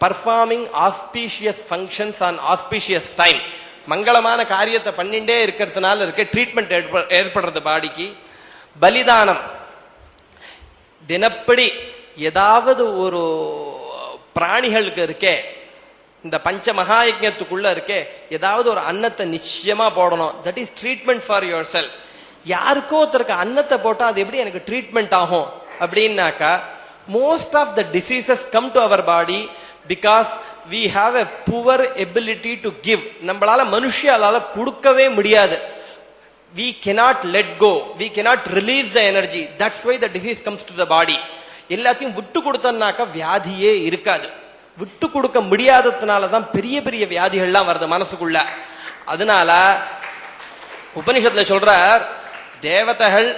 performing auspicious functions on auspicious time. மங்களமான காரியத்தை பண்ணிட்டே இருக்கிறதுனால இருக்க ட்ரீட்மெண்ட் ஏற்படுறது பாடிக்கு. பலிதானம் தினப்படி ஏதாவது ஒரு பிராணிகளுக்கு இருக்கே, இந்த பஞ்ச மகாயஜத்துக்குள்ள இருக்கே, ஏதாவது ஒரு அன்னத்தை நிச்சயமா போடணும். That is treatment for your self. யாருக்கோ ஒருத்தருக்கு அன்னத்தை போட்டா அது எப்படி எனக்கு ட்ரீட்மெண்ட் ஆகும் அப்படின்னாக்கா, most of the diseases come to our body because we have a poor ability to give. நம்மளால மனுஷியால கொடுக்கவே முடியாது. we cannot let go, we cannot release the energy. That's why the disease comes to the body. எல்லாத்தையும் விட்டு கொடுத்தோம்னாக்க வியாதியே இருக்காது. விட்டு கொடுக்க முடியாததுனாலதான் பெரிய பெரிய வியாதிகள்லாம் வருது மனசுக்குள்ள. அதனால உபனிஷத்துல சொல்றார், தேவதைகள்,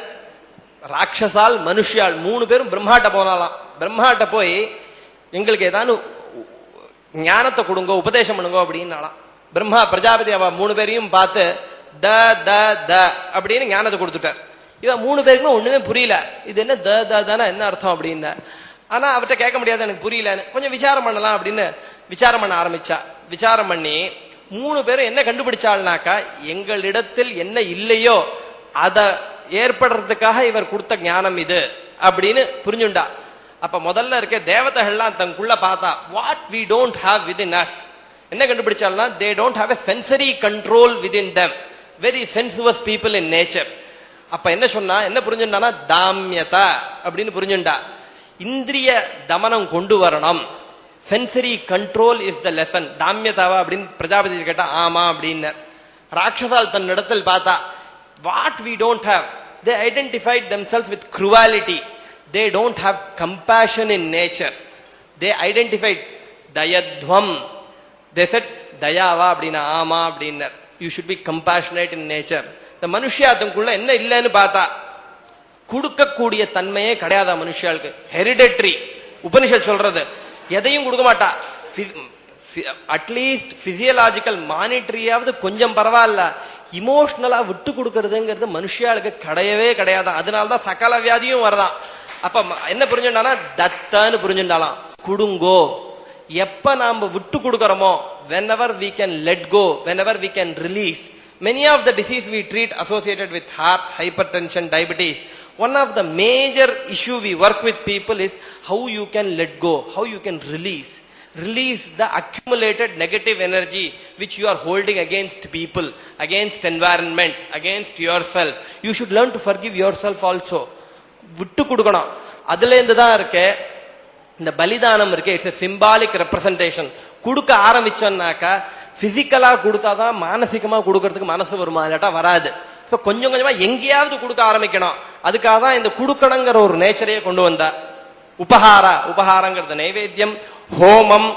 ராட்சசால், மனுஷியால் 3 பேரும் பிரம்மாட்ட போனாலாம். பிரம்மாட்ட போய் எங்களுக்கு ஏதாவது ஞானத்தை கொடுங்க, உபதேசம் பண்ணுங்க அப்படின்னாலாம். பிரம்மா பிரஜாபதி அவ 3 பேரையும் பார்த்து த த த அப்படின்னு ஞானத்தை கொடுத்துட்டார். இவன் 3 பேருக்குமே ஒண்ணுமே புரியல. இது என்ன த த தானா என்ன அர்த்தம் அப்படின்னு. ஆனா அவர்கிட்ட கேட்க முடியாது, எனக்கு புரியலன்னு. கொஞ்சம் விசாரம் பண்ணலாம் அப்படின்னு விசாரம் பண்ண ஆரம்பிச்சா. விசாரம் பண்ணி 3 பேரும் என்ன கண்டுபிடிச்சாள்னாக்கா, எங்களிடத்தில் என்ன இல்லையோ அதை ஏற்படுறதுக்காக இவர் கொடுத்த ஞானம் இது அப்படின்னு புரிஞ்சுண்டா. அப்ப முதல்ல இருக்க தேவதைகள்லாம் தங்குள்ள பார்த்தா, what we don't have within us. என்ன கண்டுபிடிச்சால்னா, they don't have a sensory control within them. Very sensuous people in nature. அப்ப என்ன சொன்னா, என்ன புரிஞ்சுட்டானா, தாமியதா அப்படின்னு புரிஞ்சுண்டா. இந்திரிய தமனம் கொண்டு வரணும். Sensory control is the lesson. தாமியதாவா அப்படின்னு பிரஜாபதி கேட்டா ஆமா அப்படின்னு. ராட்சசால் தன் இடத்தில் பார்த்தா, what we don't have, they identified themselves with cruelty. They don't have compassion in nature. They identified dayadhvam. They said dayava அப்படினா ஆமா அப்படினர். You should be compassionate in nature. இந்த மனுஷியாத்துக்குள்ள என்ன இல்லைன்னு பார்த்தா, கொடுக்கக்கூடிய தன்மையே கிடையாதா மனுஷியாளுக்கு. ஹெரிடேட்டரி. உபனிஷத் சொல்றது எதையும் கொடுக்க மாட்டா. அட்லீஸ்ட் பிசியலாஜிக்கல் மானிட்டரியாவது கொஞ்சம் பரவாயில்ல. இமோஷனலா விட்டு கொடுக்கறதுங்கிறது மனுஷியாளுக்கு கிடையவே கிடையாது. அதனாலதான் சகல வியாதியும் வரதான். அப்ப என்ன புரிஞ்சுட்டானா, தத்தான்னு புரிஞ்சுட்டாலாம். குடுங்கோ. எப்ப நாம விட்டு கொடுக்கறோமோ, whenever we can let go, whenever we can release. Many of the disease we treat associated with heart, hypertension, diabetes. One of the major issue we work with people is how you can let go, how you can release. Release the accumulated negative energy which you are holding against people, against environment, against yourself. You should learn to forgive yourself also. விட்டு கொடுக்கணும். அதுல இருந்து தான் இருக்கு இந்த பலிதானம் இருக்கு. It's symbolic representation. கொடுக்க ஆரம்பிச்சோம்னாக்கா, பிசிக்கலா கொடுத்தாதான் மானசிகமா கொடுக்கறதுக்கு மனசு வருமா, இல்லாட்டா வராது. கொஞ்சம் கொஞ்சமா எங்கேயாவது கொடுக்க ஆரம்பிக்கணும். அதுக்காக தான் இந்த கொடுக்கணுங்கிற ஒரு நேச்சரையே கொண்டு வந்தா. உபகாரங்கிறது நைவேத்தியம், ஹோமம்,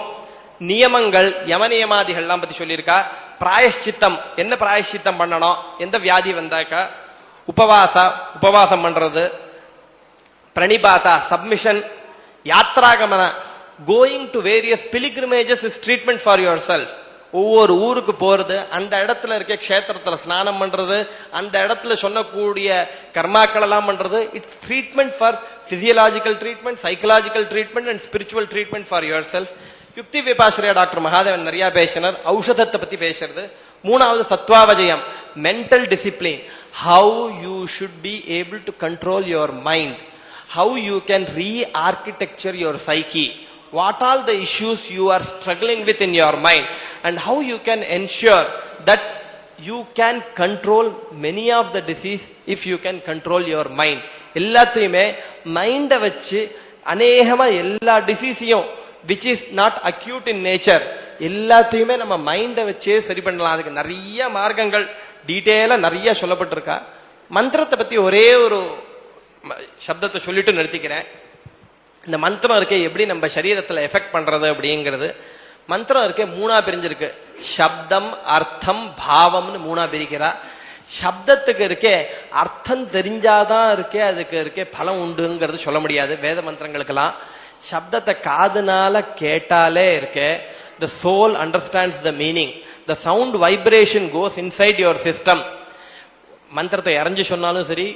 நியமங்கள், யம நியமாதிகள்லாம் பத்தி சொல்லியிருக்கா. பிராயஷ்சித்தம், என்ன பிராயஷ்சித்தம் பண்ணணும், எந்த வியாதி வந்தாக்கா. உபவாசம் பண்றது, பிரணிபாதா சப்மிஷன், யாத்ராகமன, going to various pilgrimages is treatment for yourself. ஒவ்வொரு ஊருக்கு போறது, அந்த இடத்துல இருக்க கஷேத்திரத்துல ஸ்நானம் பண்றது, அந்த இடத்துல சொன்னக்கூடிய கர்மாக்கள் எல்லாம் பண்றது. It's treatment for physiological treatment, psychological treatment and spiritual treatment for your self. யுக்தி விபாஸ்ரயா டாக்டர் மகாதேவன் நிறைய பேசினார். ஔஷதத்தை பத்தி பேசுறது. 3வது சத்வாவஜயம், mental discipline. How you should be able to control your mind. How you can re-architecture your psyche. What all the issues you are struggling with in your mind, and how you can ensure that you can control many of the disease if you can control your mind. எல்லாத்தையுமே மைண்ட வச்சு அநேகமா எல்லா டிசீஸையும் which is not acute in nature எல்லாத்தையுமே நம்ம மைண்ட வச்சே சரி பண்ணலாம். அதுக்கு நிறைய மார்க்கங்கள் டீட்டெயிலா நிறைய சொல்லப்பட்டிருக்கா. மந்திரத்தை பத்தி ஒரே ஒரு சப்தத்தை சொல்லிட்டு நிறுத்திக்கிறேன். இந்த மந்திரம் இருக்கே எப்படி நம்ம சரீரத்துல எஃபெக்ட் பண்றது அப்படிங்கிறது. மந்திரம் இருக்கே 3ஆ பிரிஞ்சிருக்கு. சப்தம், அர்த்தம், பாவம்னு 3ஆ பிரிக்கிறா. சப்தத்துக்கு இருக்கே அர்த்தம் தெரிஞ்சாதான் இருக்கே அதுக்கு இருக்கே பலம் உண்டுங்கிறது சொல்ல முடியாது வேத மந்திரங்களுக்கெல்லாம். சப்தத்தை காதுனால கேட்டாலே இருக்கே, the soul understands the meaning. The sound vibration goes inside your system. மந்திரத்தை இறஞ்சு சொன்னாலும் சரி,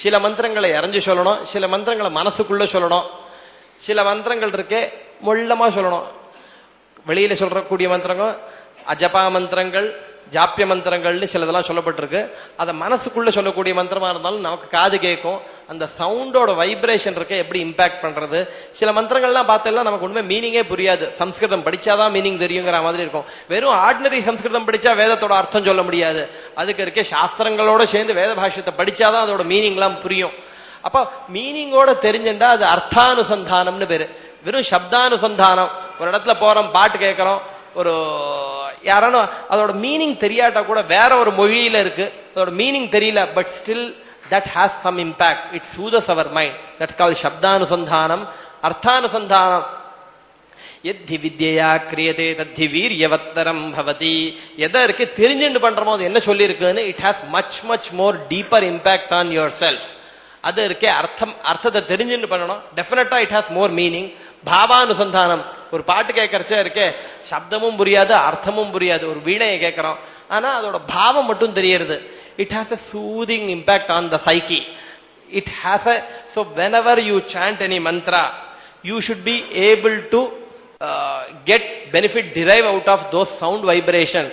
சில மந்திரங்களை இறஞ்சு சொல்லணும், சில மந்திரங்களை மனசுக்குள்ள சொல்லணும், சில மந்திரங்கள் இருக்கே மொள்ளமா சொல்லணும். வெளியில சொல்றக்கூடிய மந்திரங்கள் அஜபா மந்திரங்கள், ஜாப்பிய மந்திரங்கள்னு சிலதெல்லாம் சொல்லப்பட்டிருக்கு. அதை மனசுக்குள்ள சொல்லக்கூடிய மந்திரமா இருந்தாலும் நமக்கு காது கேட்கும். அந்த சவுண்டோட வைப்ரேஷன் இருக்க எப்படி இம்பாக்ட் பண்றது. சில மந்திரங்கள்லாம் பார்த்தெல்லாம் நமக்கு உண்மை மீனிங்கே புரியாது. சம்ஸ்கிருதம் படிச்சாதான் மீனிங் தெரியுங்கிற மாதிரி இருக்கும். வெறும் ஆர்டினரி சம்ஸ்கிருதம் படிச்சா வேதத்தோட அர்த்தம் சொல்ல முடியாது. அதுக்கு இருக்க சாஸ்திரங்களோட சேர்ந்து வேத பாஷ்யத்தை படிச்சாதான் அதோட மீனிங் எல்லாம் புரியும். அப்ப மீனிங்கோட தெரிஞ்சுட்டா அது அர்த்தானுசந்தானம்னு பேரு. வெறும் சப்தானுசந்தானம். ஒரு இடத்துல போறோம், பாட்டு கேட்கறோம், ஒரு யாரானும் அதோட மீனிங் தெரியாட்டா கூட வேற ஒரு மொழியில இருக்கு, அதோட மீனிங் தெரியல, but still that has some impact. It soothes our mind. That's called shabdanusandhanam. Arthanusandhanam. எத்தி வித்யா கிரியதே தத்தி வீரியவத்தரம் பவதி. எதற்கு தெரிஞ்சுட்டு பண்றோமோ அது என்ன சொல்லி இருக்குன்னு it has much much more deeper impact on your self. அது இருக்கே அர்த்தத்தை தெரிஞ்சுட்டு பண்ணணும். டெஃபினட்டா இட் ஹாஸ் மோர் மீனிங். பாவானுசந்தானம். ஒரு பாட்டு கேட்கறச்சே இருக்கே, சப்தமும் புரியாது, அர்த்தமும் புரியாது. ஒரு வீணையை கேட்கிறோம், ஆனா அதோட பாவம் மட்டும் தெரியறது. It has a soothing impact on the psyche. It has a, so whenever you chant any mantra, you should be able to get benefit derive out of those sound vibration.